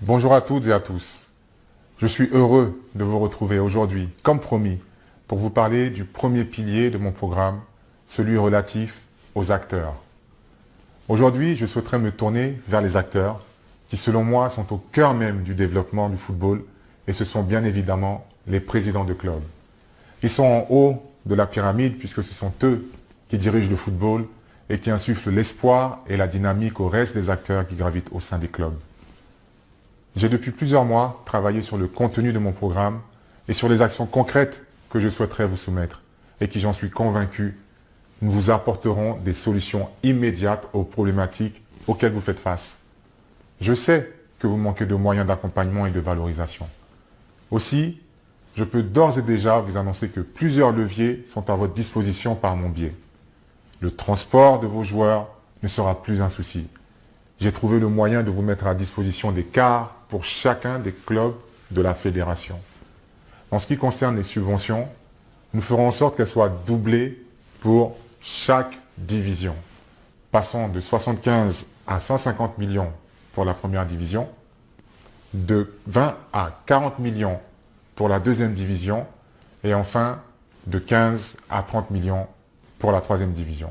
Bonjour à toutes et à tous. Je suis heureux de vous retrouver aujourd'hui, comme promis, pour vous parler du premier pilier de mon programme, celui relatif aux acteurs. Aujourd'hui, je souhaiterais me tourner vers les acteurs qui, selon moi, sont au cœur même du développement du football et ce sont bien évidemment les présidents de clubs. Ils sont en haut de la pyramide puisque ce sont eux qui dirigent le football et qui insufflent l'espoir et la dynamique au reste des acteurs qui gravitent au sein des clubs. J'ai depuis plusieurs mois travaillé sur le contenu de mon programme et sur les actions concrètes que je souhaiterais vous soumettre et qui, j'en suis convaincu, nous vous apporteront des solutions immédiates aux problématiques auxquelles vous faites face. Je sais que vous manquez de moyens d'accompagnement et de valorisation. Aussi, je peux d'ores et déjà vous annoncer que plusieurs leviers sont à votre disposition par mon biais. Le transport de vos joueurs ne sera plus un souci. J'ai trouvé le moyen de vous mettre à disposition des cars pour chacun des clubs de la fédération. En ce qui concerne les subventions, nous ferons en sorte qu'elles soient doublées pour chaque division, passant de 75 à 150 millions pour la première division, de 20 à 40 millions pour la deuxième division et enfin de 15 à 30 millions pour la troisième division.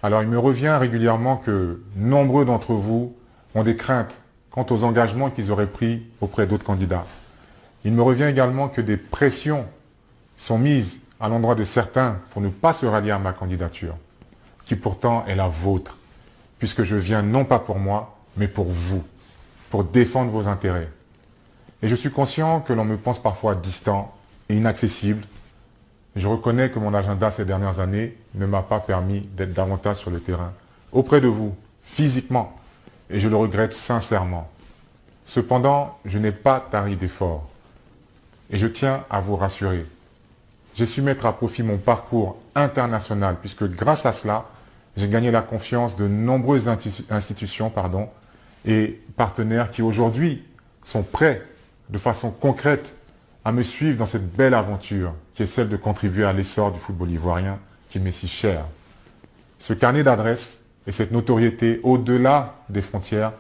Alors il me revient régulièrement que nombreux d'entre vous ont des craintes quant aux engagements qu'ils auraient pris auprès d'autres candidats. Il me revient également que des pressions sont mises à l'endroit de certains pour ne pas se rallier à ma candidature, qui pourtant est la vôtre, puisque je viens non pas pour moi, mais pour vous, pour défendre vos intérêts. Et je suis conscient que l'on me pense parfois distant et inaccessible. Je reconnais que mon agenda ces dernières années ne m'a pas permis d'être davantage sur le terrain, auprès de vous, physiquement, et je le regrette sincèrement. Cependant, je n'ai pas tari d'efforts, et je tiens à vous rassurer. J'ai su mettre à profit mon parcours international, puisque grâce à cela, j'ai gagné la confiance de nombreuses institutions et partenaires qui aujourd'hui sont prêts, de façon concrète, à me suivre dans cette belle aventure qui est celle de contribuer à l'essor du football ivoirien qui m'est si cher. Ce carnet d'adresses et cette notoriété au-delà des frontières,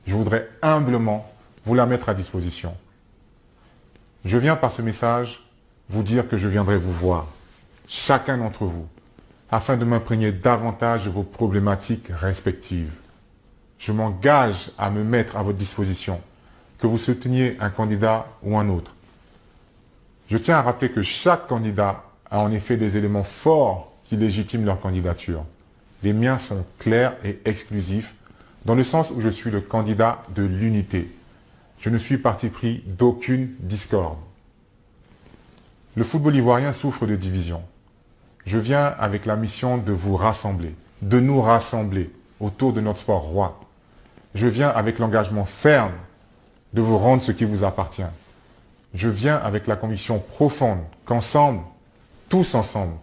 je voudrais humblement vous la mettre à disposition. Je viens par ce message vous dire que je viendrai vous voir, chacun d'entre vous, afin de m'imprégner davantage de vos problématiques respectives. Je m'engage à me mettre à votre disposition, que vous souteniez un candidat ou un autre. Je tiens à rappeler que chaque candidat a en effet des éléments forts qui légitiment leur candidature. Les miens sont clairs et exclusifs, dans le sens où je suis le candidat de l'unité. Je ne suis parti pris d'aucune discorde. Le football ivoirien souffre de division. Je viens avec la mission de vous rassembler, de nous rassembler autour de notre sport roi. Je viens avec l'engagement ferme de vous rendre ce qui vous appartient. Je viens avec la conviction profonde qu'ensemble, tous ensemble,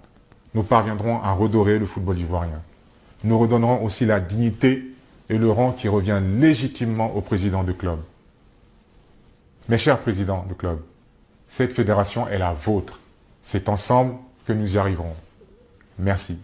nous parviendrons à redorer le football ivoirien. Nous redonnerons aussi la dignité et le rang qui revient légitimement au président de club. Mes chers présidents de club, cette fédération est la vôtre. C'est ensemble que nous y arriverons. Merci.